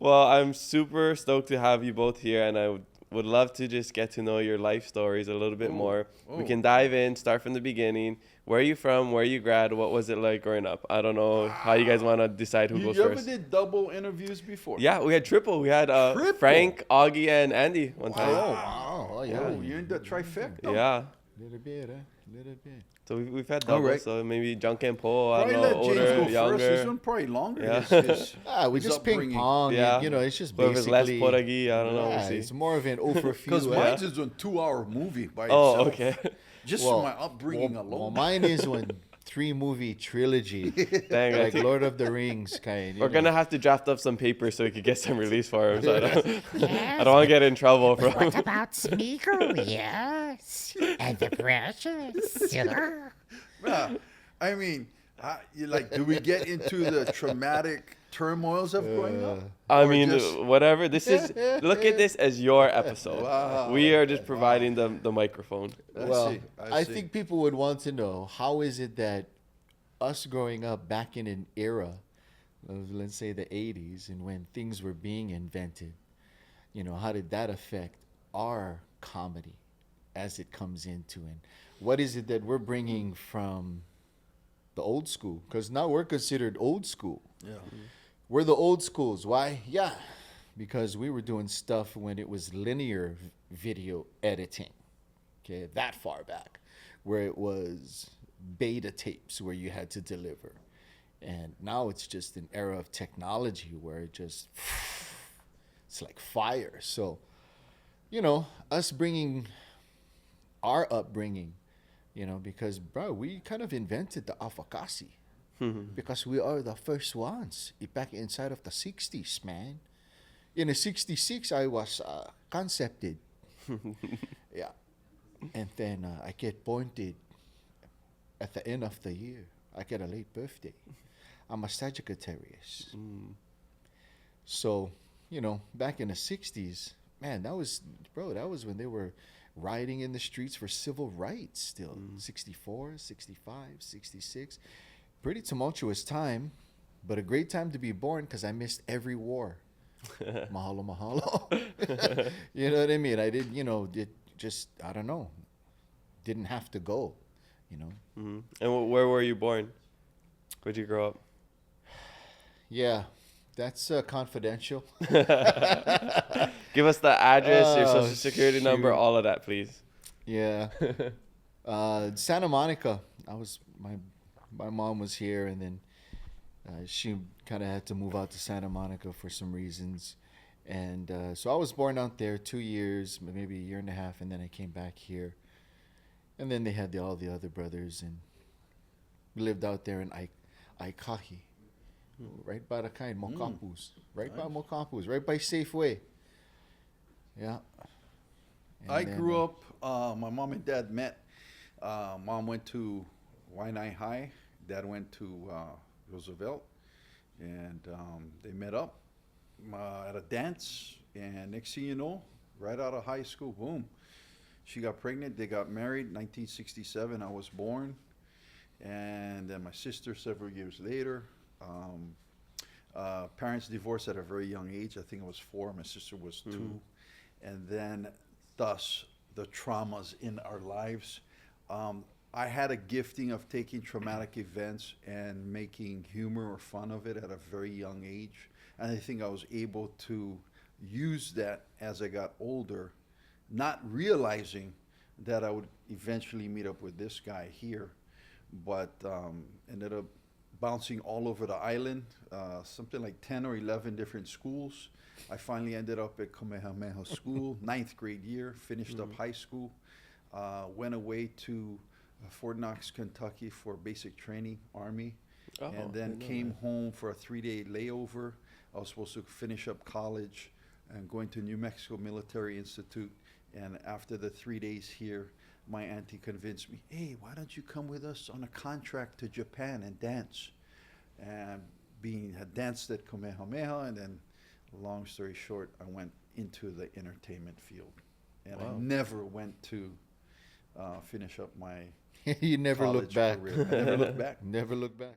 Well, I'm super stoked to have you both here, and I would love to just get to know your life stories a little bit more. We can dive in, start from the beginning. Where are you from? Where you grad? What was it like growing up? I don't know how you guys want to decide who goes You first. ever did double interviews before? Yeah, we had triple. We had Triple? Frank, Augie, and Andy one time. Oh, wow. Oh, yeah. Oh, you're in the trifecta. Yeah. Little bit, huh? Little bit. So we've had All double. right. So maybe Junk and Poe. I Probably don't know, let James older, go younger. first. This one probably longer. Yeah. We his just ping upbringing. pong. Yeah. You know, it's just Whoever's basically. less poragi, I don't know. Yeah, We'll see. it's more of an over few. Because mine's is a 2-hour movie by itself. Oh, okay. Just from my upbringing alone. Well, mine is one 3-movie trilogy, Dang, I like think Lord of the Rings kind. we're gonna have to draft up some papers so we could get some release for him. So I don't want to get in trouble from. What about Smeagol? Yes. And the precious. Yeah. I mean, do we get into the traumatic turmoils of growing up? I Or mean, just- whatever. This is look at this as your episode. Wow. We are just providing the microphone. Well, see, I see. think people would want to know how is it that us growing up back in an era of, let's say, the 80s and when things were being invented, how did that affect our comedy as it comes into, and what is it that we're bringing from the old school? Because now we're considered old school. Yeah. We're the old schools. Why? Yeah, because we were doing stuff when it was linear video editing. Okay, that far back, where it was beta tapes where you had to deliver. And now it's just an era of technology where it's like fire. So, us bringing our upbringing, because, bro, we kind of invented the avocasi. Because we are the first ones back inside of the 60s, man. In the 66, I was concepted. Yeah. And then I get pointed at the end of the year. I get a late birthday. I'm a Sagittarius. So, back in the 60s, man, that was when they were rioting in the streets for civil rights still. 64, 65, 66. Pretty tumultuous time, but a great time to be born because I missed every war. Mahalo, mahalo. You know what I mean? I did, I don't know, didn't have to go, Mm-hmm. And where were you born? Where'd you grow up? Yeah, that's confidential. Give us the address, your Oh, social security number, shoot. all of that, please. Yeah. Santa Monica. My mom was here, and then she kind of had to move out to Santa Monica for some reasons. And so I was born out there 2 years, maybe a year and a half, and then I came back here. And then they had all the other brothers, and we lived out there in Aikahi, right by the Mokapus, right by Mokapus, right by Safeway. Yeah. I grew up, my mom and dad met. Mom went to Waianae High. Dad went to Roosevelt. And they met up at a dance. And next thing you know, right out of high school, boom. She got pregnant. They got married. 1967, I was born. And then my sister several years later. Parents divorced at a very young age. I think I was 4. My sister was 2. And then, thus, the traumas in our lives. I had a gifting of taking traumatic events and making humor or fun of it at a very young age. And I think I was able to use that as I got older, not realizing that I would eventually meet up with this guy here, but ended up bouncing all over the island, something like 10 or 11 different schools. I finally ended up at Kamehameha School, 9th grade year, finished up high school, went away to Fort Knox, Kentucky for basic training, Army, and then came home for a 3-day layover. I was supposed to finish up college and going to New Mexico Military Institute. And after the 3 days here, my auntie convinced me, hey, why don't you come with us on a contract to Japan and dance? And had danced at Kamehameha, and then, long story short, I went into the entertainment field. And I never went to finish up my You never look college back. career. I never looked back. Never look back.